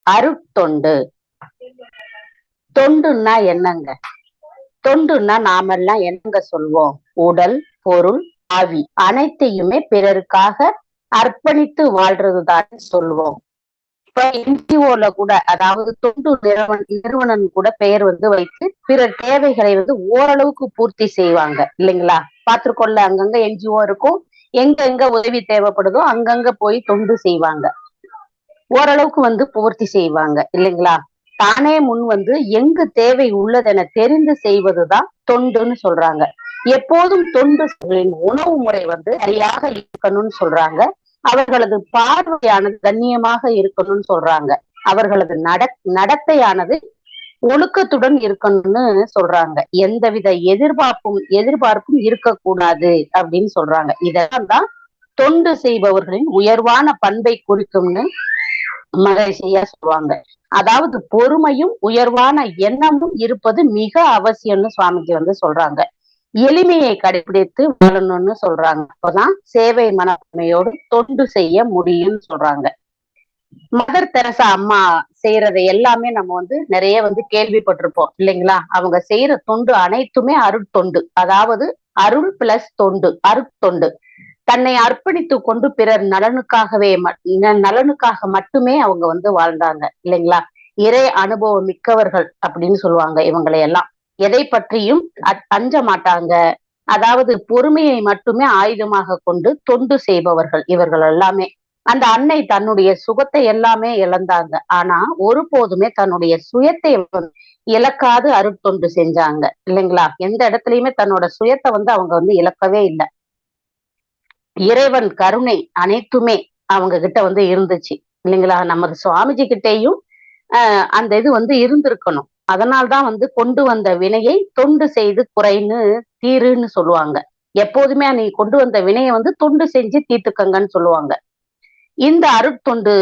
அருட்தொண்டு. தொண்டுன்னா என்னங்க? தொண்டுன்னா நாமெல்லாம் என்னங்க சொல்வோம்? உடல், பொருள், ஆவி அனைத்தையுமே பிறருக்காக அர்ப்பணித்து வாழ்றதுதான் சொல்லுவோம். இப்ப என்ஜிஓல கூட, அதாவது தொண்டு நிறுவனம் கூட பெயர் வைத்து பிறர் தேவைகளை ஓரளவுக்கு பூர்த்தி செய்வாங்க இல்லைங்களா? பாத்துருக்கோம்ல, அங்கங்க என்ஜிஓ இருக்கும். எங்க எங்க உதவி தேவைப்படுதோ அங்கங்க போய் தொண்டு செய்வாங்க. ஓரளவுக்கு பூர்த்தி செய்வாங்க இல்லைங்களா? தானே முன் எங்கு தேவை உள்ளதென தெரிந்து செய்வதுதான் தொண்டுன்னு சொல்றாங்க. எப்போதும் தொண்டு உணவு முறை சரியாக இருக்கணும்னு சொல்றாங்க. அவர்களது பார்வையானது கண்ணியமாக இருக்கணும்னு சொல்றாங்க. அவர்களது நடத்தையானது ஒழுக்கத்துடன் இருக்கணும்னு சொல்றாங்க. எந்தவித எதிர்பார்ப்பும் இருக்கக்கூடாது அப்படின்னு சொல்றாங்க. இதெல்லாம் தான் தொண்டு செய்பவர்களின் உயர்வான பண்பை குறிக்கும்னு மகிழ்ச்சியா சொல்லுவாங்க. அதாவது பொறுமையும் உயர்வான எண்ணமும் இருப்பது மிக அவசியம்னு சுவாமிஜி சொல்றாங்க. எளிமையை கடைபிடித்து வாழணும்னு சொல்றாங்க. அப்பதான் சேவை மனப்பான்மையோடு தொண்டு செய்ய முடியும்னு சொல்றாங்க. மதர் தெரசா அம்மா செய்யறதை எல்லாமே நம்ம நிறைய கேள்விப்பட்டிருப்போம் இல்லைங்களா? அவங்க செய்யற தொண்டு அனைத்துமே அருட்தொண்டு. அதாவது அருள் பிளஸ் தொண்டு, அருட்தொண்டு. தன்னை அர்ப்பணித்து கொண்டு பிறர் நலனுக்காக மட்டுமே அவங்க வாழ்ந்தாங்க இல்லைங்களா? இறை அனுபவம் மிக்கவர்கள் அப்படின்னு சொல்லுவாங்க இவங்களை எல்லாம். எதை பற்றியும் அஞ்ச மாட்டாங்க. அதாவது பொறுமையை மட்டுமே ஆயுதமாக கொண்டு தொண்டு செய்பவர்கள் இவர்கள் எல்லாமே. அந்த அன்னை தன்னுடைய சுகத்தை எல்லாமே இழந்தாங்க. ஆனா ஒருபோதுமே தன்னுடைய சுயத்தை இழக்காது அருட்தொண்டு செஞ்சாங்க இல்லைங்களா? எந்த இடத்துலயுமே தன்னோட சுயத்தை அவங்க இழக்கவே இல்லை. இறைவன் கருணை அனைத்துமே அவங்க கிட்ட இருந்துச்சு இல்லைங்களா? நமது சுவாமிஜி கிட்டேயும் அந்த இது இருந்திருக்கணும். அதனால்தான் கொண்டு வந்த வினையை தொண்டு செய்து குறைன்னு தீருன்னு சொல்லுவாங்க. எப்போதுமே நீ கொண்டு வந்த வினையை தொண்டு செஞ்சு தீர்த்துக்கங்கன்னு சொல்லுவாங்க. இந்த அருட்தொண்டு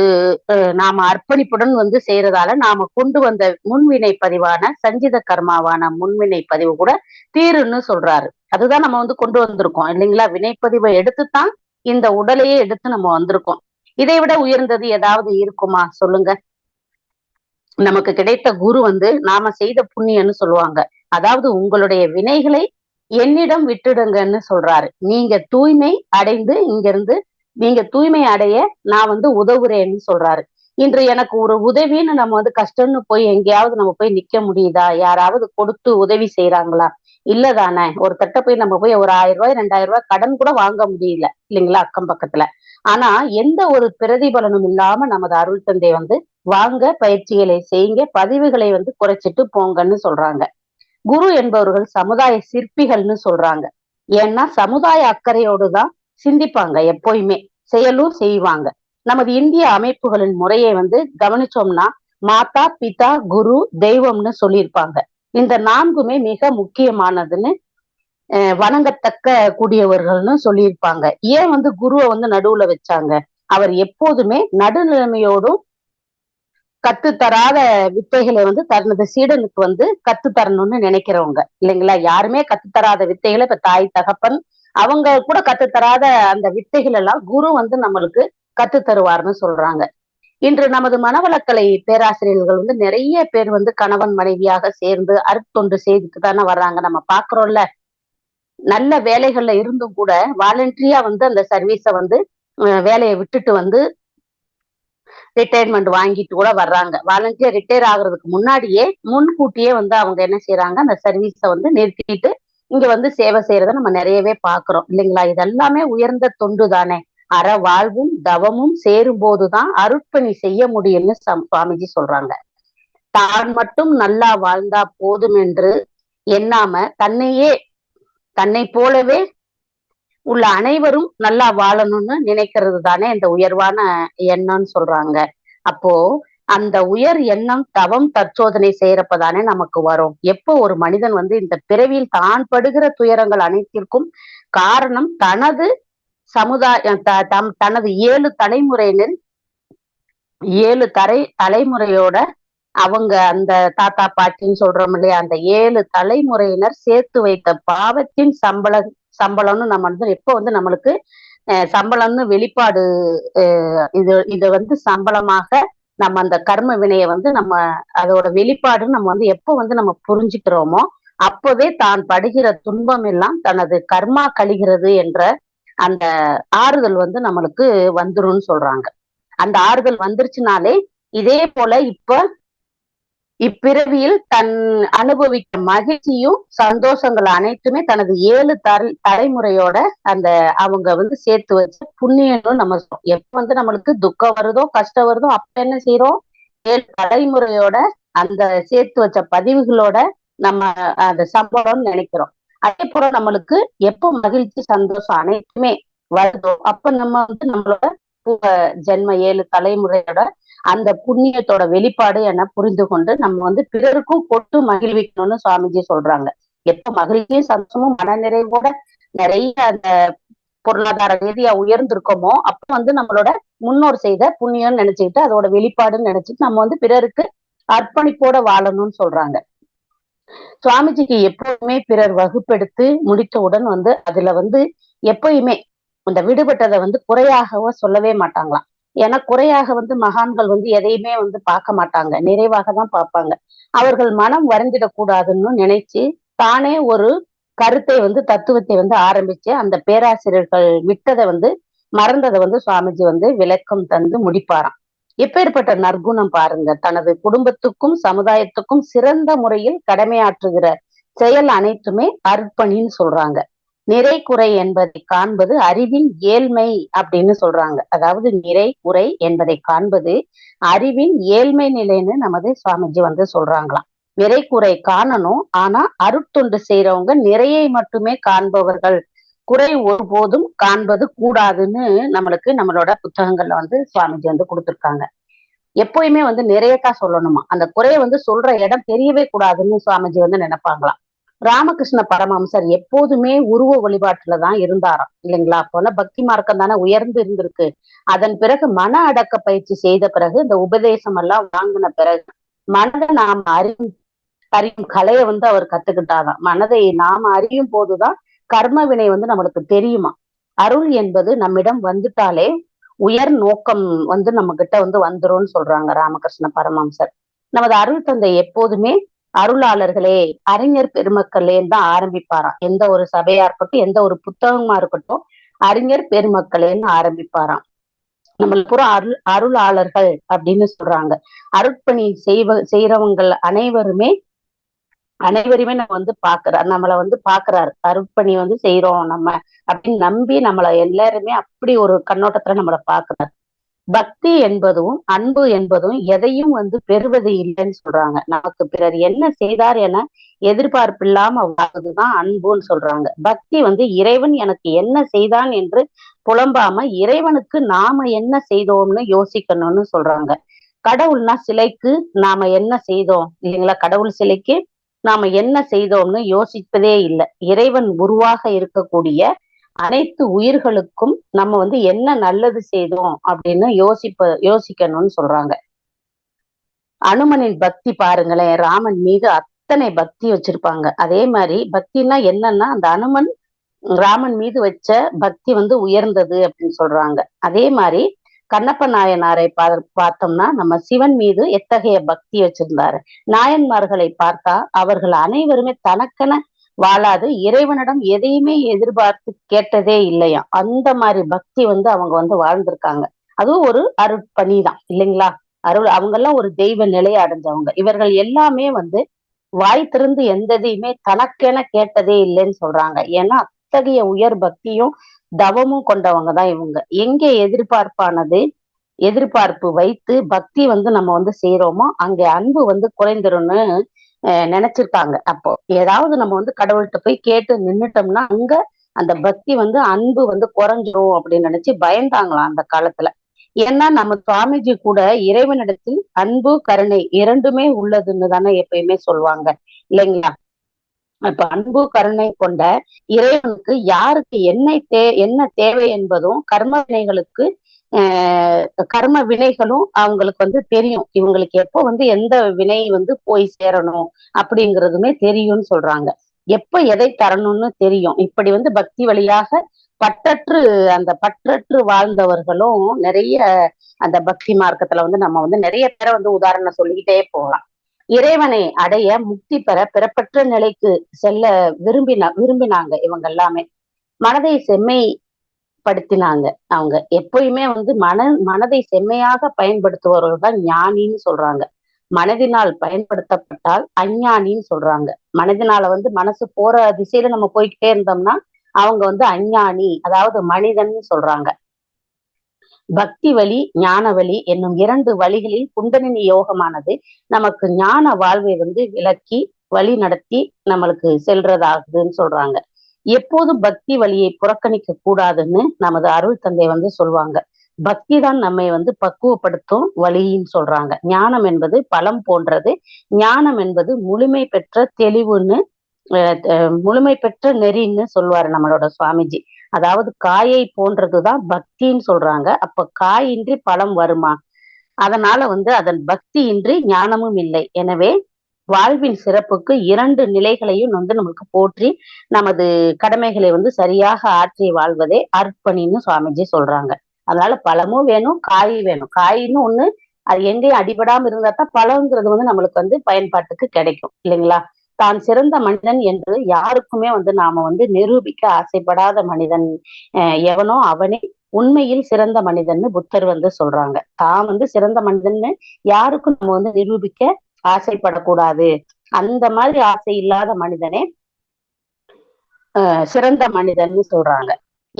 நாம அர்ப்பணிப்புடன் செய்யறதால நாம கொண்டு வந்த முன்வினை பதிவான சஞ்சித கர்மாவான முன்வினை பதிவு கூட தீருன்னு சொல்றாரு. அதுதான் நம்ம கொண்டு வந்திருக்கோம் இல்லைங்களா? வினைப்பதிவை எடுத்துத்தான் இந்த உடலையே எடுத்து நம்ம வந்திருக்கோம். இதை விட உயர்ந்தது ஏதாவது இருக்குமா சொல்லுங்க? நமக்கு கிடைத்த குரு நாம செய்த புண்ணியம்னு சொல்லுவாங்க. அதாவது உங்களுடைய வினைகளை என்னிடம் விட்டுடுங்கன்னு சொல்றாரு. நீங்க தூய்மை அடைந்து இங்கிருந்து நீங்க தூய்மை அடைய நான் உதவுறேன்னு சொல்றாரு. இன்று எனக்கு ஒரு உதவின்னு நம்ம கஷ்டம்னு போய் எங்கேயாவது நம்ம போய் நிக்க முடியுதா? யாராவது கொடுத்து உதவி செய்யறாங்களா? இல்லதானே? ஒரு தட்ட போய் நம்ம போய் ஒரு 1000 ரூபாய் 2000 ரூபாய் கடன் கூட வாங்க முடியல இல்லைங்களா? அக்கம் பக்கத்துல. ஆனா எந்த ஒரு பிரதிபலனும் இல்லாம நமது அருள் தந்தை வாங்க, பயிற்சிகளை செய்யுங்க, பதிவுகளை குறைச்சிட்டு போங்கன்னு சொல்றாங்க. குரு என்பவர்கள் சமுதாய சிற்பிகள்னு சொல்றாங்க. ஏன்னா சமுதாய அக்கறையோடுதான் சிந்திப்பாங்க. எப்பயுமே செயலும் செய்வாங்க. நமது இந்திய அமைப்புகளின் முறையை கவனிச்சோம்னா மாதா, பிதா, குரு, தெய்வம்னு சொல்லியிருப்பாங்க. இந்த 4மே மிக முக்கியமானதுன்னு வணங்கத்தக்க கூடியவர்கள்னு சொல்லியிருப்பாங்க. ஏன் குருவை நடுவுல வச்சாங்க? அவர் எப்போதுமே நடுநிலைமையோடும் கத்துத்தராத வித்தைகளை தனது சீடனுக்கு கத்துத்தரணும்னு நினைக்கிறவங்க இல்லைங்களா? யாருமே கத்துத்தராத வித்தைகளை இப்ப தாய் தகப்பன் அவங்க கூட கத்துத்தராத அந்த வித்தைகள் எல்லாம் குரு நம்மளுக்கு கத்து தருவார்னு சொல்றாங்க. இன்று நமது மனவளக்கலை பேராசிரியர்கள் நிறைய பேர் கணவன் மனைவியாக சேர்ந்து அருட்தொண்டு செய்துட்டு தானே வர்றாங்க. நம்ம பாக்குறோம்ல. நல்ல வேலைகள்ல இருந்தும் கூட வாலண்டரியா அந்த சர்வீஸ வேலையை விட்டுட்டு ரிட்டையர்மெண்ட் வாங்கிட்டு கூட வர்றாங்க. வாலண்டியர் ரிட்டையர் ஆகுறதுக்கு முன்னாடியே முன்கூட்டியே அவங்க என்ன செய்யறாங்க? அந்த சர்வீஸ நிறுத்திட்டு இங்க சேவை செய்யறத நம்ம நிறையவே பாக்குறோம் இல்லைங்களா? இதெல்லாமே உயர்ந்த தொண்டு தானே. அற வாழ்வும் தவமும் சேரும் போதுதான் அருட்பணி செய்ய முடியும்னு சுவாமிஜி சொல்றாங்க. தான் மட்டும் நல்லா வாழ்ந்தா போதும் என்று எண்ணாம தன்னை போலவே உள்ள அனைவரும் நல்லா வாழணும்னு நினைக்கிறது தானே இந்த உயர்வான எண்ணம்னு சொல்றாங்க. அப்போ அந்த உயர் எண்ணம் தவம் தற்சோதனை செய்யறப்பதானே நமக்கு வரும். எப்போ ஒரு மனிதன் இந்த பிறவியில் தான் படுகிற துயரங்கள் அனைத்திற்கும் காரணம் தனது தனது 7 தலைமுறையினர் 7 தலைமுறையோட அவங்க அந்த தாத்தா பாட்டின்னு சொல்றோம் இல்லையா? அந்த 7 தலைமுறையினர் சேர்த்து வைத்த பாவத்தின் சம்பளம்னு நம்ம எப்போ நம்மளுக்கு சம்பளம்னு வெளிப்பாடு இத சம்பளமாக நம்ம அந்த கர்ம வினையை வந்து நம்ம அதோட வெளிப்பாடு நம்ம வந்து எப்ப வந்து நம்ம புரிஞ்சுக்கிறோமோ அப்பவே தான் படுகிற துன்பம் எல்லாம் தனது கர்மா கழிகிறது என்ற அந்த ஆறுதல் வந்து நம்மளுக்கு வந்துரும்னு சொல்றாங்க. அந்த ஆறுதல் வந்துருச்சுனாலே இதே போல இப்பிறவியில் தன் அனுபவிக்கும் மகிழ்ச்சியும் சந்தோஷங்கள் அனைத்துமே தனது 7 தலைமுறையோட அந்த அவங்க வந்து சேர்த்து வச்சு புண்ணியம்னு நம்ம சொல்றோம். எப்ப வந்து நம்மளுக்கு துக்கம் வருதோ கஷ்டம் வருதோ அப்ப என்ன செய்யறோம், 7 தலைமுறையோட அந்த சேர்த்து வச்ச பதிவுகளோட நம்ம அந்த சம்பளம்னு நினைக்கிறோம். அதே போல நம்மளுக்கு எப்போ மகிழ்ச்சி சந்தோஷம் அனைத்துமே வருதோ அப்ப நம்ம வந்து நம்மளோட ஜென்ம 7 தலைமுறையோட அந்த புண்ணியத்தோட வெளிப்பாடு என புரிந்து கொண்டு நம்ம வந்து பிறருக்கும் கொட்டு மகிழ்விக்கணும்னு சுவாமிஜி சொல்றாங்க. எப்ப மகிழ்ச்சியும் சந்தோஷமும் மனநிறைவோட நிறைய அந்த பொருளாதார ரீதியா உயர்ந்திருக்கோமோ அப்ப வந்து நம்மளோட முன்னோர் செய்த புண்ணியம்னு நினைச்சுக்கிட்டு அதோட வெளிப்பாடுன்னு நினைச்சிட்டு நம்ம வந்து பிறருக்கு அர்ப்பணிப்போட வாழணும்னு சொல்றாங்க. சுவாமிஜிக்கு எப்பவுமே பிறர் வகுப்பெடுத்து முடித்தவுடன் வந்து அதுல வந்து எப்பயுமே அந்த விடுபட்டதை வந்து குறையாகவோ சொல்லவே மாட்டாங்களாம். ஏன்னா குறையாக வந்து மகான்கள் வந்து எதையுமே வந்து பார்க்க மாட்டாங்க, நிறைவாக தான் பார்ப்பாங்க. அவர்கள் மனம் வருந்திடக்கூடாதுன்னு நினைச்சு தானே ஒரு கருத்தை வந்து தத்துவத்தை வந்து ஆரம்பிச்சு அந்த பேராசிரியர்கள் விட்டதை வந்து மறந்ததை வந்து சுவாமிஜி வந்து விளக்கம் தந்து முடிப்பாராம். எப்பேற்பட்ட நற்குணம் பாருங்க, தனது குடும்பத்துக்கும் சமுதாயத்துக்கும் சிறந்த முறையில் கடமையாற்றுகிற செயல் அனைத்துமே அர்ப்பணின்னு சொல்றாங்க. நிறை குறை என்பதை காண்பது அறிவின் ஏழ்மை அப்படின்னு சொல்றாங்க. அதாவது நிறை குறை என்பதை காண்பது அறிவின் ஏழ்மை நிலைன்னு நமது சுவாமிஜி வந்து சொல்றாங்களாம். நிறை குறை காணணும், ஆனா அருட்தொண்டு செய்யறவங்க நிறையை மட்டுமே காண்பவர்கள், குறை ஒருபோதும் காண்பது கூடாதுன்னு நம்மளுக்கு நம்மளோட புத்தகங்கள்ல வந்து சுவாமிஜி வந்து கொடுத்திருக்காங்க. எப்பயுமே வந்து நிறையத்தான் சொல்லணுமா, அந்த குறைய வந்து சொல்ற இடம் தெரியவே கூடாதுன்னு சுவாமிஜி வந்து நினைப்பாங்களாம். ராமகிருஷ்ண பரமஹம்சர் எப்போதுமே உருவ வழிபாட்டுலதான் இருந்தாராம் இல்லைங்களா. அப்போனா பக்தி மார்க்கம் தானே உயர்ந்து இருந்திருக்கு. அதன் பிறகு மன அடக்க பயிற்சி செய்த பிறகு இந்த உபதேசம் எல்லாம் வாங்கின பிறகு மனதை நாம் அறியும் கலையை வந்து அவர் கத்துக்கிட்டாராம். மனதை நாம அறியும் போதுதான் கர்ம வினை வந்து நம்மளுக்கு தெரியுமா. அருள் என்பது நம்மிடம் வந்துட்டாலே உயர் நோக்கம் வந்து நம்ம கிட்ட வந்து வந்துரும்னு சொல்றாங்க ராமகிருஷ்ண பரமஹம்சர். நமது அருள் தந்தை எப்போதுமே அருளாளர்களே, அறிஞர் பெருமக்களேன்னு தான் ஆரம்பிப்பாராம். எந்த ஒரு சபையா இருக்கட்டும், எந்த ஒரு புத்தகமா இருக்கட்டும், அறிஞர் பெருமக்களேன்னு ஆரம்பிப்பாராம். நம்மளுக்கு பூரா அருளாளர்கள் அப்படின்னு சொல்றாங்க. அருட்பணி செய்யறவங்கள் அனைவருமே நம்ம வந்து நம்மள வந்து பாக்குறாரு. அருட்பணி வந்து செய்யறோம் நம்ம அப்படின்னு நம்பி நம்மள எல்லாருமே அப்படி ஒரு கண்ணோட்டத்துல நம்மள பாக்குறாரு. பக்தி என்பதும் அன்பு என்பதும் எதையும் வந்து பெறுவது இல்லைன்னு சொல்றாங்க. நமக்கு பிறர் என்ன செய்தார் என எதிர்பார்ப்பு இல்லாம வாழ்வதுதான் அன்புன்னு சொல்றாங்க. பக்தி வந்து இறைவன் எனக்கு என்ன செய்தான் என்று புலம்பாம இறைவனுக்கு நாம என்ன செய்தோம்னு யோசிக்கணும்னு சொல்றாங்க. கடவுள்னா சிலைக்கு நாம என்ன செய்தோம் இல்லைங்களா, கடவுள் சிலைக்கு நாம என்ன செய்தோம்னு யோசிப்பதே இல்லை. இறைவன் உருவாக இருக்கக்கூடிய அனைத்து உயிர்களுக்கும் நம்ம வந்து என்ன நல்லது செய்தோம் அப்படின்னு யோசிக்கணும்னு சொல்றாங்க. அனுமனின் பக்தி பாருங்களேன், ராமன் மீது அத்தனை பக்தி வச்சிருப்பாங்க. அதே மாதிரி பக்தினா என்னன்னா அந்த அனுமன் ராமன் மீது வச்ச பக்தி வந்து உயர்ந்தது அப்படின்னு சொல்றாங்க. அதே மாதிரி கண்ணப்ப நாயனாரை பார்த்தோம்னா நம்ம சிவன் மீது எத்தகைய பக்தி வச்சிருந்தாரு. நாயன்மார்களை பார்த்தா அவர்கள் அனைவருமே தனக்கென வாழாது இறைவனிடம் எதையுமே எதிர்பார்த்து கேட்டதே இல்லையா. அந்த மாதிரி பக்தி வந்து அவங்க வந்து வாழ்ந்திருக்காங்க. அதுவும் ஒரு அருட்பணிதான் இல்லைங்களா. அவங்க எல்லாம் ஒரு தெய்வ நிலையை அடைஞ்சவங்க. இவர்கள் எல்லாமே வந்து வாய் திறந்து எந்ததையுமே தனக்கென கேட்டதே இல்லைன்னு சொல்றாங்க. ஏன்னா அத்தகைய உயர் பக்தியும் தவமும் கொண்டவங்க தான் இவங்க. எங்க எதிர்பார்ப்பு வைத்து பக்தி வந்து நம்ம வந்து செய்யறோமோ அங்க அன்பு வந்து குறைந்துரும்னு நினைச்சிருக்காங்க. அப்போ ஏதாவது நம்ம வந்து கடவுள்கிட்ட போய் கேட்டு நின்னுட்டோம்னா அங்க அந்த பக்தி வந்து அன்பு வந்து குறைஞ்சிரும் அப்படின்னு நினைச்சு பயந்தாங்களாம் அந்த காலத்துல. ஏன்னா நம்ம சுவாமிஜி கூட இறைவனிடத்தில் அன்பு கருணை இரண்டுமே உள்ளதுன்னு தானே எப்பயுமே சொல்லுவாங்க இல்லைங்களா. இப்ப அன்பு கருணை கொண்ட இறைவனுக்கு யாருக்கு என்ன தேவை என்பதும் கர்ம வினைகளுக்கு கர்ம வினைகளும் அவங்களுக்கு வந்து தெரியும். இவங்களுக்கு எப்போ வந்து எந்த வினை வந்து போய் சேரணும் அப்படிங்கிறதுமே தெரியும்னு சொல்றாங்க. எப்ப எதை தரணும்னு தெரியும். இப்படி வந்து பக்தி வழியாக பற்றற்று அந்த பற்றற்று வாழ்ந்தவர்களும் நிறைய அந்த பக்தி மார்க்கத்துல வந்து நம்ம வந்து நிறைய பேரை வந்து உதாரணம் சொல்லிக்கிட்டே போகலாம். இறைவனை அடைய முக்தி பெற பிறப்பற்ற நிலைக்கு செல்ல விரும்பினாங்க இவங்க எல்லாமே. மனதை செம்மைப்படுத்தினாங்க. அவங்க எப்பயுமே வந்து மனதை செம்மையாக பயன்படுத்துபவர்கள் தான் ஞானின்னு சொல்றாங்க. மனதினால் பயன்படுத்தப்பட்டால் அஞ்ஞானின்னு சொல்றாங்க. மனதினால வந்து மனசு போற திசையில நம்ம போய்கிட்டே இருந்தோம்னா அவங்க வந்து அஞ்ஞானி, அதாவது மனிதன் சொல்றாங்க. பக்தி வழி, ஞான வழி என்னும் 2 வழிகளில் குண்டலினி யோகமானது நமக்கு ஞான வாழ்வை வந்து விளக்கி வழி நடத்தி நம்மளுக்கு செல்றதாகுதுன்னு சொல்றாங்க. எப்போதும் பக்தி வழியை புறக்கணிக்க கூடாதுன்னு நமது அருள் தந்தை வந்து சொல்லுவாங்க. பக்தி தான் நம்மை வந்து பக்குவப்படுத்தும் வழின்னு சொல்றாங்க. ஞானம் என்பது பழம் போன்றது. ஞானம் என்பது முழுமை பெற்ற தெளிவுன்னு முழுமை பெற்ற நெறின்னு சொல்லுவாரு நம்மளோட சுவாமிஜி. அதாவது காயை போன்றதுதான் பக்தின்னு சொல்றாங்க. அப்ப காயின்றி பழம் வருமா? அதனால வந்து அதன் பக்தியின்றி ஞானமும் இல்லை. எனவே வாழ்வின் சிறப்புக்கு 2 நிலைகளையும் வந்து நமக்கு போற்றி நமது கடமைகளை வந்து சரியாக ஆற்றி வாழ்வதே அர்ப்பணின்னு சுவாமிஜி சொல்றாங்க. அதனால பழமும் வேணும், காயும் வேணும். காயின்னு ஒண்ணு அது எங்கேயும் அடிபடாம இருந்தா தான் பழங்கிறது வந்து நம்மளுக்கு வந்து பயன்பாட்டுக்கு கிடைக்கும் இல்லைங்களா? தான் சிறந்த மனிதன் என்று யாருக்குமே வந்து நாம வந்து நிரூபிக்க ஆசைப்படாத மனிதன் எவனோ அவனே உண்மையில் சிறந்த மனிதன்னு புத்தர் வந்து சொல்றாங்க. தான் வந்து சிறந்த மனிதன்னு யாருக்கும் நம்ம வந்து நிரூபிக்க ஆசைப்படக்கூடாது. அந்த மாதிரி ஆசை இல்லாத மனிதனே சிறந்த மனிதன்னு சொல்றாங்க.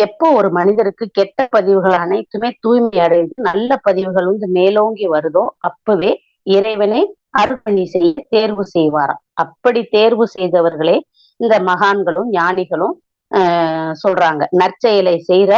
எப்போ ஒரு மனிதருக்கு கெட்ட பதிவுகள் அனைத்துமே தூய்மை அடைந்து நல்ல பதிவுகள் வந்து மேலோங்கி வருதோ அப்பவே இறைவனை அர்ப்பணி செய்ய தேர்வு செய்வாராம். அப்படி தேர்வு செய்தவர்களே இந்த மகான்களும் ஞானிகளும் சொல்றாங்க. நற்செயலை செய்யற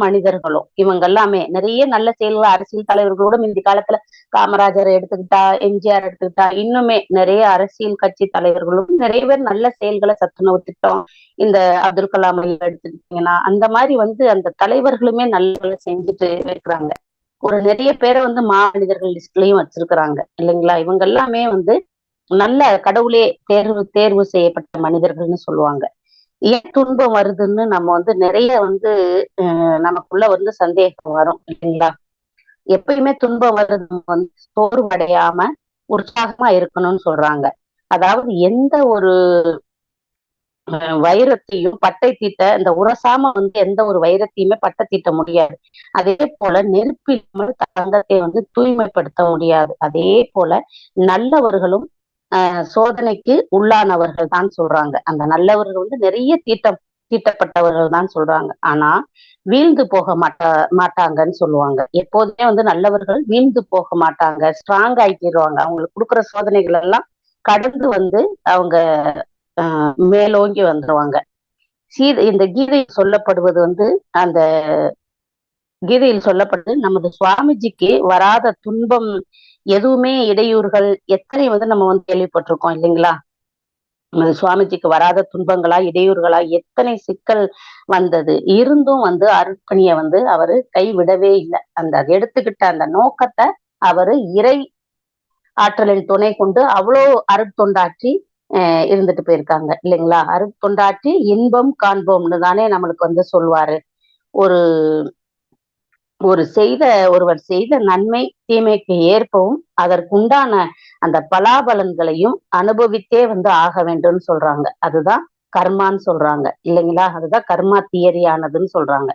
மனிதர்களும் இவங்க எல்லாமே நிறைய நல்ல செயல்கள் அரசியல் தலைவர்களோட முந்தி காலத்துல காமராஜர் எடுத்துக்கிட்டா, எம்ஜிஆர் எடுத்துக்கிட்டா, இன்னுமே நிறைய அரசியல் கட்சி தலைவர்களும் நிறைய பேர் நல்ல செயல்களை சத்துணவு திட்டம், இந்த அப்துல் கலாம் ஐயா எடுத்துக்கிட்டீங்கன்னா அந்த மாதிரி வந்து அந்த தலைவர்களுமே நல்ல செஞ்சுட்டு இருக்கிறாங்க. ஒரு நிறைய பேரை வந்து மாமனிதர்கள் லிஸ்ட்லயும் வச்சிருக்கிறாங்க இல்லைங்களா? இவங்க எல்லாமே வந்து நல்ல கடவுளே தேர்வு செய்யப்பட்ட மனிதர்கள்னு சொல்லுவாங்க. ஏன் துன்பம் வருதுன்னு நம்ம வந்து நிறைய வந்து நமக்குள்ள வந்து சந்தேகம் வரும் இல்லைங்களா? எப்பயுமே துன்பம் வருது வந்து சோர்வடையாம உற்சாகமா இருக்கணும்னு சொல்றாங்க. அதாவது எந்த ஒரு வைரத்தையும் பட்டை தீட்ட இந்த உரசாம வந்து எந்த ஒரு வைரத்தையுமே பட்டை தீட்ட முடியாது. அதே போல நெருப்பில் தங்கத்தை வந்து தூய்மைப்படுத்த முடியாது. அதே போல நல்லவர்களும் சோதனைக்கு உள்ளானவர்கள் தான் சொல்றாங்க. அந்த நல்லவர்கள் வந்து நிறைய தீட்டப்பட்டவர்கள் தான் சொல்றாங்க. ஆனா வீழ்ந்து போக மாட்டாங்கன்னு சொல்லுவாங்க. எப்போதுமே வந்து நல்லவர்கள் வீழ்ந்து போக மாட்டாங்க, ஸ்ட்ராங் ஆயிக்கிடுவாங்க. அவங்களுக்கு கொடுக்குற சோதனைகள் எல்லாம் கடந்து வந்து அவங்க மேலோங்கி வந்துருவாங்க. இந்த கீதையில் சொல்லப்படுவது வந்து அந்த கீதையில் சொல்லப்படுது நமது சுவாமிஜிக்கு வராத துன்பம் எதுவுமே இடையூறுகள் எத்தனை வந்து நம்ம வந்து கேள்விப்பட்டிருக்கோம் இல்லைங்களா? நமது சுவாமிஜிக்கு வராத துன்பங்களா இடையூறுகளா எத்தனை சிக்கல் வந்தது இருந்தும் வந்து அருட்பணியை வந்து அவரு கைவிடவே இல்லை. அந்த எடுத்துக்கிட்ட அந்த நோக்கத்தை அவரு இறை ஆற்றலின் துணை கொண்டு அவ்வளோ அருட்தொண்டாற்றி இருந்துட்டு போயிருக்காங்க இல்லைங்களா? அருட்தொண்டாற்றி இன்பம் காண்போம்னு தானே நம்மளுக்கு வந்து சொல்லுவாரு. ஒரு ஒருவர் செய்த நன்மை தீமைக்கு ஏற்பவும் அதற்குண்டான அந்த பலாபலன்களையும் அனுபவித்தே வந்து ஆக வேண்டும்னு சொல்றாங்க. அதுதான் கர்மான்னு சொல்றாங்க இல்லைங்களா? அதுதான் கர்மா தியரியானதுன்னு சொல்றாங்க.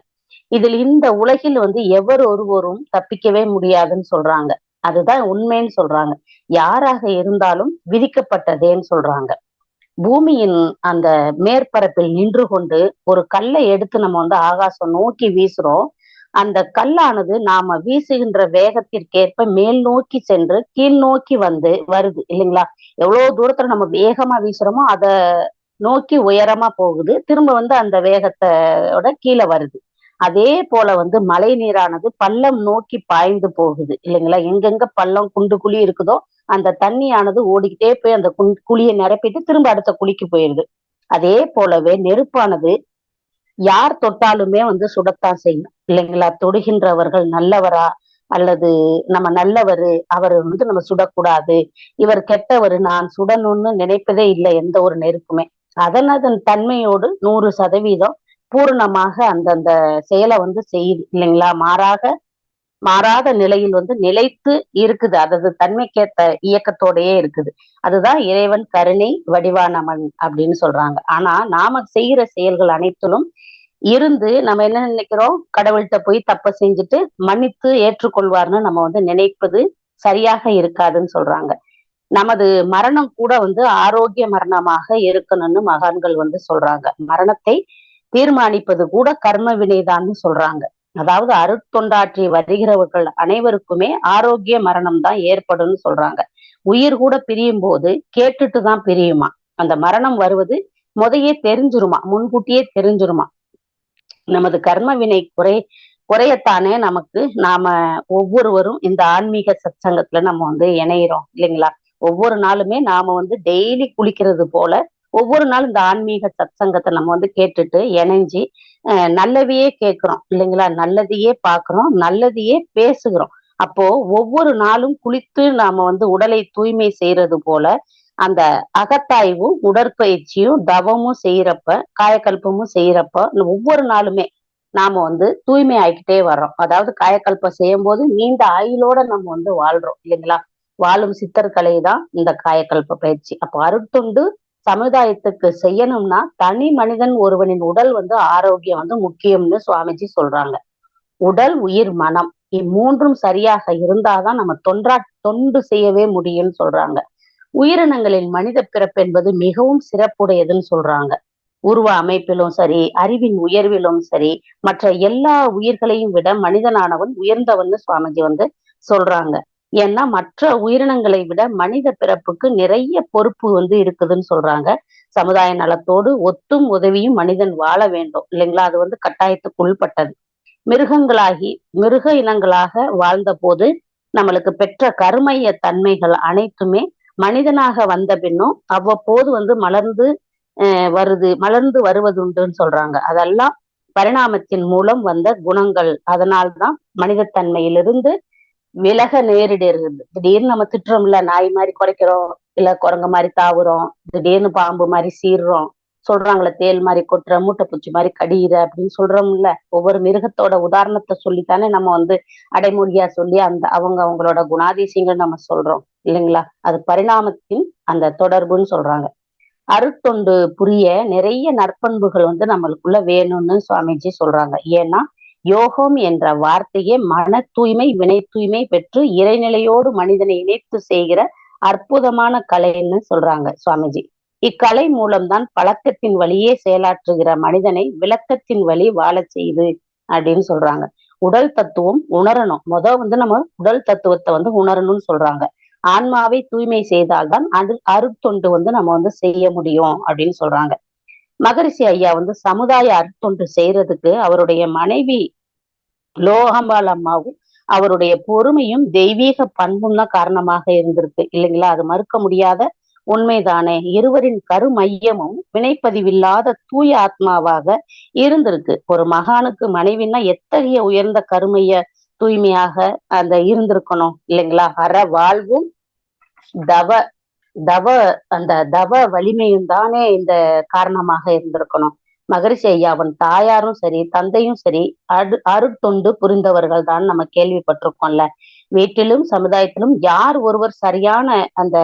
இதில் இந்த உலகில் வந்து ஒருவரும் தப்பிக்கவே முடியாதுன்னு சொல்றாங்க. அதுதான் உண்மைன்னு சொல்றாங்க. யாராக இருந்தாலும் விதிக்கப்பட்டதேன்னு சொல்றாங்க. பூமியின் அந்த மேற்பரப்பில் நின்று கொண்டு ஒரு கல்லை எடுத்து நம்ம வந்து ஆகாசம் நோக்கி வீசுறோம். அந்த கல்லானது நாம வீசுகின்ற வேகத்திற்கேற்ப மேல் நோக்கி சென்று கீழ் நோக்கி வருது இல்லைங்களா? எவ்வளவு தூரத்துல நம்ம வேகமா வீசுறோமோ அத நோக்கி உயரமா போகுது, திரும்ப வந்து அந்த வேகத்தோட கீழே வருது. அதே போல வந்து மழை நீரானது பள்ளம் நோக்கி பாய்ந்து போகுது இல்லைங்களா? எங்கெங்க பள்ளம் குண்டு குழி இருக்குதோ அந்த தண்ணியானது ஓடிக்கிட்டே போய் அந்த குழியை நிரப்பிட்டு திரும்ப அடுத்த குழிக்கு போயிருது. அதே போலவே நெருப்பானது யார் தொட்டாலுமே வந்து சுடத்தான் செய்யும் இல்லைங்களா? தொடுகின்றவர்கள் நல்லவரா அல்லது நம்ம நல்லவரு அவர் வந்து நம்ம சுடக்கூடாது, இவர் கெட்டவரு நான் சுடணும்னு நினைப்பதே இல்லை எந்த ஒரு நெருப்புமே. அதன் தன்மையோடு 100% பூரணமாக அந்தந்த செயலை வந்து செய்யுது இல்லைங்களா? மாறாத நிலையில் வந்து நிலைத்து இருக்குது. அதது தன்மைக்கேத்த இயக்கத்தோடயே இருக்குது. அதுதான் இறைவன் கருணை வடிவானவன் அப்படின்னு சொல்றாங்க. ஆனா நாம செய்யற செயல்கள் அனைத்திலும் இருந்து நம்ம என்ன நினைக்கிறோம்? கடவுள்ட்ட போய் தப்ப செஞ்சுட்டு மன்னித்து ஏற்றுக்கொள்வார்ன்னு நம்ம வந்து நினைப்பது சரியாக இருக்காதுன்னு சொல்றாங்க. நமது மரணம் கூட வந்து ஆரோக்கிய மரணமாக இருக்கணும்னு மகான்கள் வந்து சொல்றாங்க. மரணத்தை தீர்மானிப்பது கூட கர்ம வினைதான்னு சொல்றாங்க. அதாவது அருட்தொண்டாற்றி வருகிறவர்கள் அனைவருக்குமே ஆரோக்கிய மரணம் தான் ஏற்படும்னு சொல்றாங்க. உயிர் கூட பிரியும் போது கேட்டுட்டு தான் பிரியுமா. அந்த மரணம் வருவது முதையே தெரிஞ்சிருமா, முன்கூட்டியே தெரிஞ்சிருமா. நமது கர்ம வினை குறையத்தானே நாம ஒவ்வொருவரும் இந்த ஆன்மீக சத்சங்கத்துல நம்ம வந்து இணையிறோம் இல்லைங்களா? ஒவ்வொரு நாளுமே நாம வந்து டெய்லி குளிக்கிறது போல ஒவ்வொரு நாளும் இந்த ஆன்மீக சத்சங்கத்தை நம்ம வந்து கேட்டுட்டு இணைஞ்சு நல்லதையே கேட்கிறோம் இல்லைங்களா? நல்லதையே பார்க்கிறோம், நல்லதையே பேசுகிறோம். அப்போ ஒவ்வொரு நாளும் குளித்து நாம வந்து உடலை தூய்மை செய்யறது போல அந்த அகத்தாய்வும் உடற்பயிற்சியும் தவமும் செய்யறப்ப காயக்கல்பமும் செய்யறப்ப ஒவ்வொரு நாளுமே நாம வந்து தூய்மை ஆயிக்கிட்டே வர்றோம். அதாவது காயக்கல்பம் செய்யும் போது நீண்ட ஆயுளோட நம்ம வந்து வாழ்றோம் இல்லைங்களா? வாழும் சித்தர்கலை தான் இந்த காயக்கல்ப பயிற்சி. அப்போ அருட்தொண்டு சமுதாயத்துக்கு செய்யணும்னா தனி மனிதன் ஒருவனின் உடல் வந்து ஆரோக்கியம் வந்து முக்கியம்னு சுவாமிஜி சொல்றாங்க. உடல் உயிர் மனம் இம்மூன்றும் சரியாக இருந்தாதான் நம்ம தொண்டு செய்யவே முடியும்னு சொல்றாங்க. உயிரினங்களில் மனித பிறப்பு என்பது மிகவும் சிறப்புடையதுன்னு சொல்றாங்க. உருவ அமைப்பிலும் சரி, அறிவின் உயர்விலும் சரி, மற்ற எல்லா உயிர்களையும் விட மனிதனானவன் உயர்ந்தவன்னு சுவாமிஜி வந்து சொல்றாங்க. ஏன்னா மற்ற உயிரினங்களை விட மனித பிறப்புக்கு நிறைய பொறுப்பு வந்து இருக்குதுன்னு சொல்றாங்க. சமுதாய நலத்தோடு ஒத்தும் உதவியும் மனிதன் வாழ வேண்டும் இல்லைங்களா? அது வந்து கட்டாயத்துக்கு உள்பட்டது. மிருக இனங்களாக வாழ்ந்த போது நம்மளுக்கு பெற்ற கருமைய தன்மைகள் அனைத்துமே மனிதனாக வந்த பின்னும் அவ்வப்போது வந்து மலர்ந்து வருவதுண்டுன்னு சொல்றாங்க. அதெல்லாம் பரிணாமத்தின் மூலம் வந்த குணங்கள். அதனால்தான் மனிதத்தன்மையிலிருந்து விலக நேரிடுகிறது. திடீர்னு நம்ம திட்டுறோம்ல, நாய் மாதிரி குறைக்கிறோம், இல்ல குரங்கு மாதிரி தாவுறோம், திடீர்னு பாம்பு மாதிரி சீர்றோம், சொல்றாங்களே தேல் மாதிரி கொட்டுற, மூட்டைப்பூச்சி மாதிரி கடியிற அப்படின்னு சொல்றோம்ல. ஒவ்வொரு மிருகத்தோட உதாரணத்தை சொல்லித்தானே நம்ம வந்து அடைமொழியா சொல்லி அவங்களோட குணாதிசயங்கள் நம்ம சொல்றோம் இல்லைங்களா? அது பரிணாமத்தின் அந்த தொடர்புன்னு சொல்றாங்க. அருட்தொண்டு புரிய நிறைய நற்பண்புகள் வந்து நம்மளுக்குள்ள வேணும்னு சுவாமிஜி சொல்றாங்க. ஏன்னா யோகம் என்ற வார்த்தையே மன தூய்மை வினை தூய்மை பெற்று இறைநிலையோடு மனிதனை இணைத்து செய்கிற அற்புதமான கலைன்னு சொல்றாங்க சுவாமிஜி. இக்கலை மூலம்தான் பழக்கத்தின் வழியே செயலாற்றுகிற மனிதனை விளக்கத்தின் வழி வாழச் செய்யுது அப்படின்னு சொல்றாங்க. உடல் தத்துவம் உணரணும். வந்து நம்ம உடல் தத்துவத்தை வந்து உணரணும்னு சொல்றாங்க. ஆன்மாவை தூய்மை செய்தால்தான் அருட்தொண்டு வந்து நம்ம வந்து செய்ய முடியும் அப்படின்னு சொல்றாங்க. மகரிஷி ஐயா வந்து சமுதாய அருட்தொண்டு செய்யறதுக்கு அவருடைய மனைவி லோகாம்பாள் அம்மாவும் அவருடைய பொறுமையும் தெய்வீக பண்பும் தான் காரணமாக இருந்திருக்கு இல்லைங்களா? அது மறுக்க முடியாத உண்மைதானே. இருவரின் கருமையமும் வினைப்பதிவில்லாத தூய ஆத்மாவாக இருந்திருக்கு. ஒரு மகானுக்கு மனைவின்னா எத்தகைய உயர்ந்த கருமைய தூய்மையாக அந்த இருந்திருக்கணும் இல்லைங்களா? அற வாழ்வும் தவ தவ அந்த தவ வலிமையும் தானே இந்த காரணமாக இருந்திருக்கணும். மகரிஷி ஐயாவின் தாயாரும் சரி தந்தையும் சரி அருட்தொண்டு புரிந்தவர்கள் தான் நம்ம கேள்விப்பட்டிருக்கோம்ல. வீட்டிலும் சமுதாயத்திலும் யார் ஒருவர் சரியான அந்த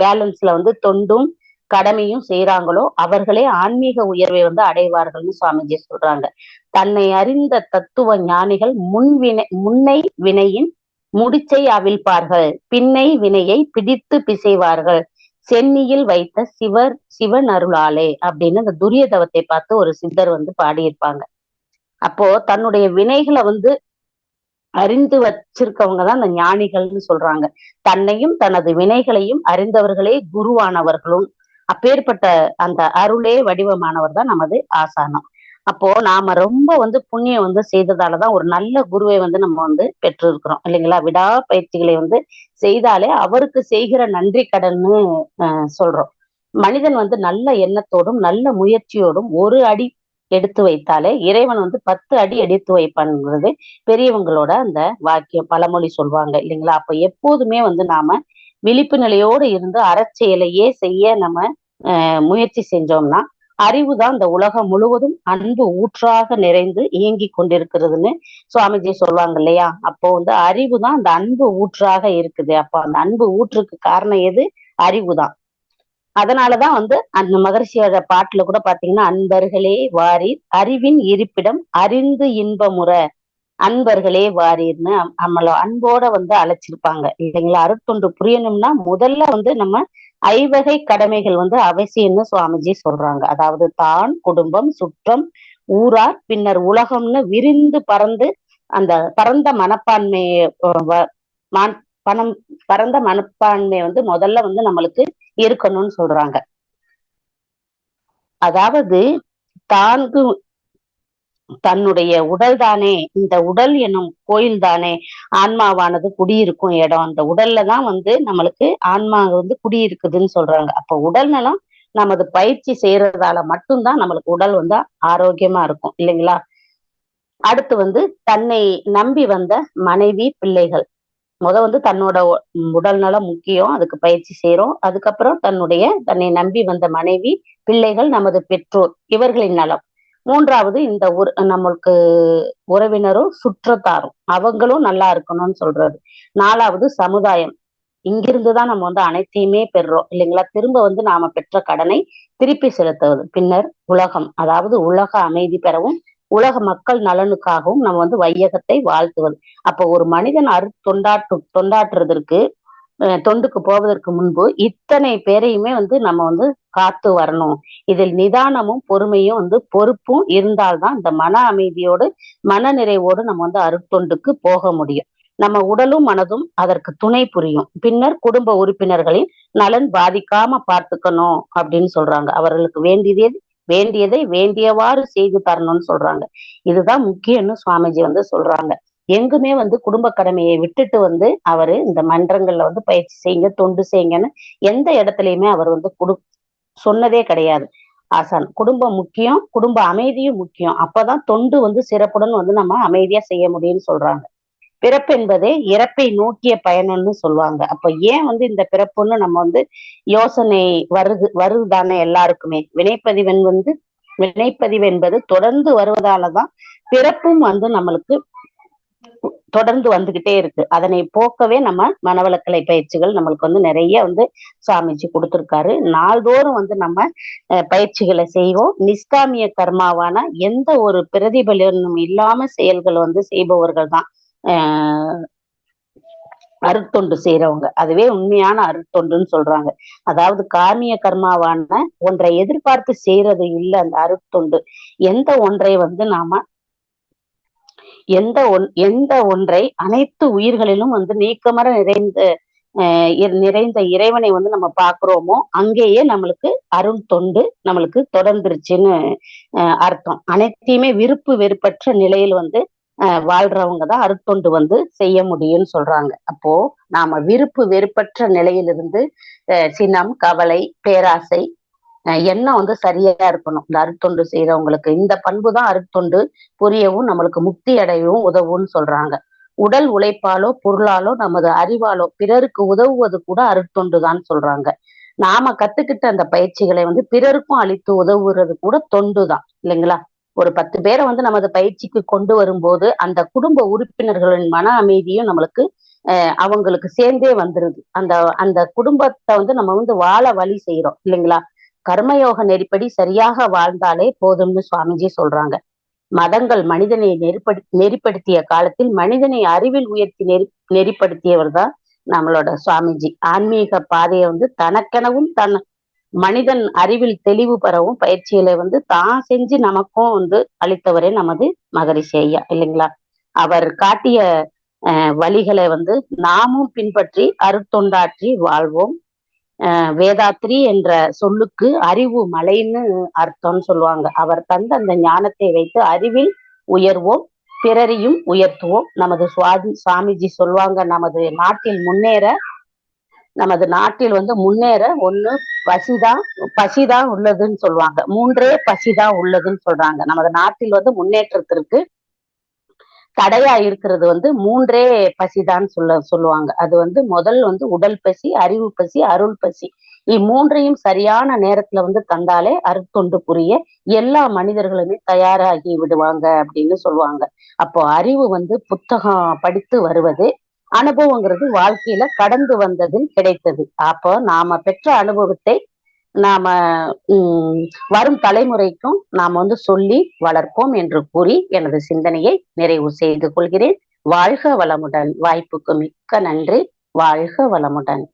பேலன்ஸ்ல வந்து தொண்டும் கடமையும் செய்யறாங்களோ அவர்களே ஆன்மீக உயர்வை வந்து அடைவார்கள்னு சுவாமிஜி சொல்றாங்க. தன்னை அறிந்த தத்துவ ஞானிகள் முன்னை வினையின் முடிச்சை அவிழ்ப்பார்கள், பின்னை வினையை பிடித்து பிசைவார்கள், சென்னியில் வைத்த சிவன் அருளாலே அப்படின்னு அந்த துரியதவத்தை பார்த்து ஒரு சித்தர் வந்து பாடியிருப்பாங்க. அப்போ தன்னுடைய வினைகளை வந்து அறிந்து வச்சிருக்கவங்கதான் அந்த ஞானிகள்னு சொல்றாங்க. தன்னையும் தனது வினைகளையும் அறிந்தவர்களே குருவானவர்களும். அப்பேற்பட்ட அந்த அருளே வடிவமானவர் தான் நமது ஆசானம். அப்போ நாம ரொம்ப வந்து புண்ணியம் வந்து செய்ததாலதான் ஒரு நல்ல குருவை வந்து நம்ம வந்து பெற்றிருக்கிறோம் இல்லைங்களா? விடா பயிற்சிகளை வந்து செய்தாலே அவருக்கு செய்கிற நன்றி கடன்னு சொல்றோம். மனிதன் வந்து நல்ல எண்ணத்தோடும் நல்ல முயற்சியோடும் ஒரு அடி எடுத்து வைத்தாலே இறைவன் வந்து 10 அடி எடுத்து வைப்பான்ங்கிறது பெரியவங்களோட அந்த வாக்கியம், பழமொழி சொல்லுவாங்க இல்லைங்களா? அப்ப எப்போதுமே வந்து நாம விழிப்பு நிலையோடு இருந்து அறச்செயலையே செய்ய நம்ம முயற்சி செஞ்சோம்னா அறிவுதான் இந்த உலகம் முழுவதும் அன்பு ஊற்றாக நிறைந்து இயங்கி கொண்டிருக்கிறதுன்னு சுவாமிஜி சொல்லுவாங்க இல்லையா. அப்போ வந்து அறிவுதான் அந்த அன்பு ஊற்றாக இருக்குது. அப்ப அந்த அன்பு ஊற்றுக்கு காரணம் எது? அறிவுதான். அதனாலதான் வந்து அந்த மகரிஷியோட பாட்டுல கூட பாத்தீங்கன்னா, அன்பர்களே வாரீர் அறிவின் இருப்பிடம் அறிந்து இன்பமுற அன்பர்களே வாரீர்ன்னு நம்மள அன்போட வந்து அழைச்சிருப்பாங்க இல்லைங்களா. அருட்தொண்டு புரியணும்னா முதல்ல வந்து நம்ம ஐவகை கடமைகள் வந்து அவசியம்னு சுவாமிஜி சொல்றாங்க. அதாவது தான், குடும்பம், சுற்றம், ஊரார், பின்னர் உலகம்னு விரிந்து பறந்து அந்த பரந்த மனப்பான்மையை பணம் பரந்த மனப்பான்மை வந்து முதல்ல வந்து நம்மளுக்கு இருக்கணும்னு சொல்றாங்க. அதாவது தான்கு தன்னுடைய உடல் தானே, இந்த உடல் என்னும் கோயில் தானே ஆன்மாவானது குடியிருக்கும் இடம். அந்த உடல்ல தான் வந்து நம்மளுக்கு ஆன்மா வந்து குடியிருக்குதுன்னு சொல்றாங்க. அப்ப உடல் நலம் நமது பயிற்சி செய்யறதால மட்டும்தான் நம்மளுக்கு உடல் வந்து ஆரோக்கியமா இருக்கும் இல்லைங்களா. அடுத்து வந்து தன்னை நம்பி வந்த மனைவி, பிள்ளைகள் வந்து தன்னோட உடல் நலம் முக்கியம். அதுக்கு பயிற்சி செய்யறோம். அதுக்கப்புறம் தன்னை நம்பி வந்த மனைவி, பிள்ளைகள், நமது பெற்றோர் இவர்களின் நலம். மூன்றாவது இந்த நம்மளுக்கு உறவினரும் சுற்றத்தாரும் அவங்களும் நல்லா இருக்கணும்னு சொல்றது. நாலாவது சமுதாயம். இங்கிருந்துதான் நம்ம வந்து அனைத்தையுமே பெறுறோம் இல்லைங்களா. திரும்ப வந்து நாம பெற்ற கடனை திருப்பி செலுத்துவது. பின்னர் உலகம், அதாவது உலக அமைதி பெறவும் உலக மக்கள் நலனுக்காகவும் நம்ம வந்து வையகத்தை வாழ்த்துவது. அப்போ ஒரு மனிதன் தொண்டாற்றுறதற்கு தொண்டுக்கு போவதற்கு முன்பு இத்தனை பேரையுமே வந்து நம்ம வந்து காத்து வரணும். இதில் நிதானமும் பொறுமையும் வந்து பொறுப்பும் இருந்தால்தான் இந்த மன அமைதியோடு மன நிறைவோடு நம்ம வந்து அருட்தொண்டுக்கு போக முடியும். நம்ம உடலும் மனதும் அதற்கு துணை புரியும். பின்னர் குடும்ப உறுப்பினர்களின் நலன் பாதிக்காம பார்த்துக்கணும் அப்படின்னு சொல்றாங்க. அவர்களுக்கு வேண்டியதை வேண்டியவாறு செய்து தரணும்னு சொல்றாங்க. இதுதான் முக்கியம்னு சுவாமிஜி வந்து சொல்றாங்க. எங்குமே வந்து குடும்ப கடமையை விட்டுட்டு வந்து அவரு இந்த மன்றங்கள்ல வந்து பயிற்சி செய்யுங்க, தொண்டு செய்யுங்கன்னு எந்த இடத்துலயுமே அவர் வந்து சொன்னதே கிடையாது. ஆசான் குடும்பம் முக்கியம், குடும்ப அமைதியும் முக்கியம். அப்பதான் தொண்டு வந்து சிறப்புடன் வந்து நம்ம அமைதியா செய்ய முடியும்னு சொல்றாங்க. பிறப்பு என்பதே இறப்பை நோக்கிய பயணம்னு சொல்லுவாங்க. அப்ப ஏன் வந்து இந்த பிறப்புன்னு நம்ம வந்து யோசனை வருதுதானே எல்லாருக்குமே. வினைப்பதிவு என்பது தொடர்ந்து வருவதாலதான் பிறப்பும் வந்து நம்மளுக்கு தொடர்ந்து வந்துகிட்டே இருக்கு. அதனை போக்கவே நம்ம மனவளக்கலை பயிற்சிகள் நம்மளுக்கு வந்து நிறைய வந்து சாமிஜி கொடுத்திருக்காரு. நாள்தோறும் வந்து நம்ம பயிற்சிகளை செய்வோம். நிஷ்காமிய கர்மாவான எந்த ஒரு பிரதிபலனும் இல்லாம செயல்கள் வந்து செய்பவர்கள் தான் அருட்தொண்டு செய்யறவங்க. அதுவே உண்மையான அருட்தொண்டுன்னு சொல்றாங்க. அதாவது காமிய கர்மாவான ஒன்றை எதிர்பார்த்து செய்யறது இல்லை அந்த அருட்தொண்டு. எந்த ஒன்றை வந்து நாம எந்த ஒன்றை அனைத்து உயிர்களிலும் வந்து நீக்கமர நிறைந்த இறைவனை வந்து நம்ம பாக்குறோமோ அங்கேயே நம்மளுக்கு அருள் தொண்டு நம்மளுக்கு தொடர்ந்துருச்சுன்னு அர்த்தம். அனைத்தையுமே விருப்பு வெறுப்பற்ற நிலையில் வந்து வாழ்றவங்கதான் அருட்தொண்டு வந்து செய்ய முடியும்னு சொல்றாங்க. அப்போ நாம விருப்பு வெறுப்பற்ற நிலையிலிருந்து சினம், கவலை, பேராசை எண்ணம் வந்து சரியா இருக்கணும். இந்த அருட்தொண்டு செய்யறவங்களுக்கு இந்த பண்பு தான் அருட்தொண்டு புரியவும் நம்மளுக்கு முக்தி அடையவும் உதவும்னு சொல்றாங்க. உடல் உழைப்பாலோ பொருளாலோ நமது அறிவாலோ பிறருக்கு உதவுவது கூட அருட்தொண்டுதான் சொல்றாங்க. நாம கத்துக்கிட்ட அந்த பயிற்சிகளை வந்து பிறருக்கும் அளித்து உதவுறது கூட தொண்டுதான் இல்லைங்களா. ஒரு 10 பேரை வந்து நமது பயிற்சிக்கு கொண்டு வரும்போது அந்த குடும்ப உறுப்பினர்களின் மன அமைதியும் நம்மளுக்கு அவங்களுக்கு சேர்ந்தே வந்துருது. அந்த அந்த குடும்பத்தை வந்து நம்ம வந்து வாழ வழி செய்யறோம் இல்லைங்களா. கர்மயோக நெறிப்படி சரியாக வாழ்ந்தாலே போதும்னு சுவாமிஜி சொல்றாங்க. மதங்கள் மனிதனை நெறிப்படுத்திய காலத்தில் மனிதனை அறிவில் உயர்த்தி நெறிப்படுத்தியவர் தான் நம்மளோட சுவாமிஜி. ஆன்மீக பாதையை வந்து தனக்கெனவும் மனிதன் அறிவில் தெளிவு பெறவும் பயிற்சிகளை வந்து தான் செஞ்சு நமக்கும் வந்து அளித்தவரே நமது மகரிஷி ஐயா இல்லைங்களா. அவர் காட்டிய வழிகளை வந்து நாமும் பின்பற்றி அருட்தொண்டாற்றி வாழ்வோம். வேதாத்ரி என்ற சொல்லுக்கு அறிவு மலைன்னு அர்த்தம்னு சொல்லுவாங்க. அவர் தந்த அந்த ஞானத்தை வைத்து அறிவில் உயர்வோம், பிறரையும் உயர்த்துவோம். நமது சுவாமிஜி சொல்லுவாங்க, நமது நாட்டில் வந்து முன்னேற ஒண்ணு பசிதான் உள்ளதுன்னு சொல்லுவாங்க. 3 பசிதான் உள்ளதுன்னு சொல்றாங்க. நமது நாட்டில் வந்து முன்னேற்றத்திற்கு தடையா இருக்கிறது வந்து 3 பசிதான் சொல்லுவாங்க. அது வந்து முதல் வந்து உடல் பசி, அறிவு பசி, அருள் பசி. 3யும் சரியான நேரத்துல வந்து தந்தாலே அருட்தொண்டு புரிய எல்லா மனிதர்களுமே தயாராகி விடுவாங்க அப்படின்னு சொல்லுவாங்க. அப்போ அறிவு வந்து புத்தகம் படித்து வருவது, அனுபவங்கிறது வாழ்க்கையில கடந்து வந்ததில் கிடைத்தது. அப்போ நாம பெற்ற அனுபவத்தை நாம ம் வரும் தலைமுறைக்கும் நாம் வந்து சொல்லி வளர்ப்போம் என்று கூறி எனது சிந்தனையை நிறைவு செய்து கொள்கிறேன். வாழ்க வளமுடன். வாய்ப்புக்கு மிக்க நன்றி. வாழ்க வளமுடன்.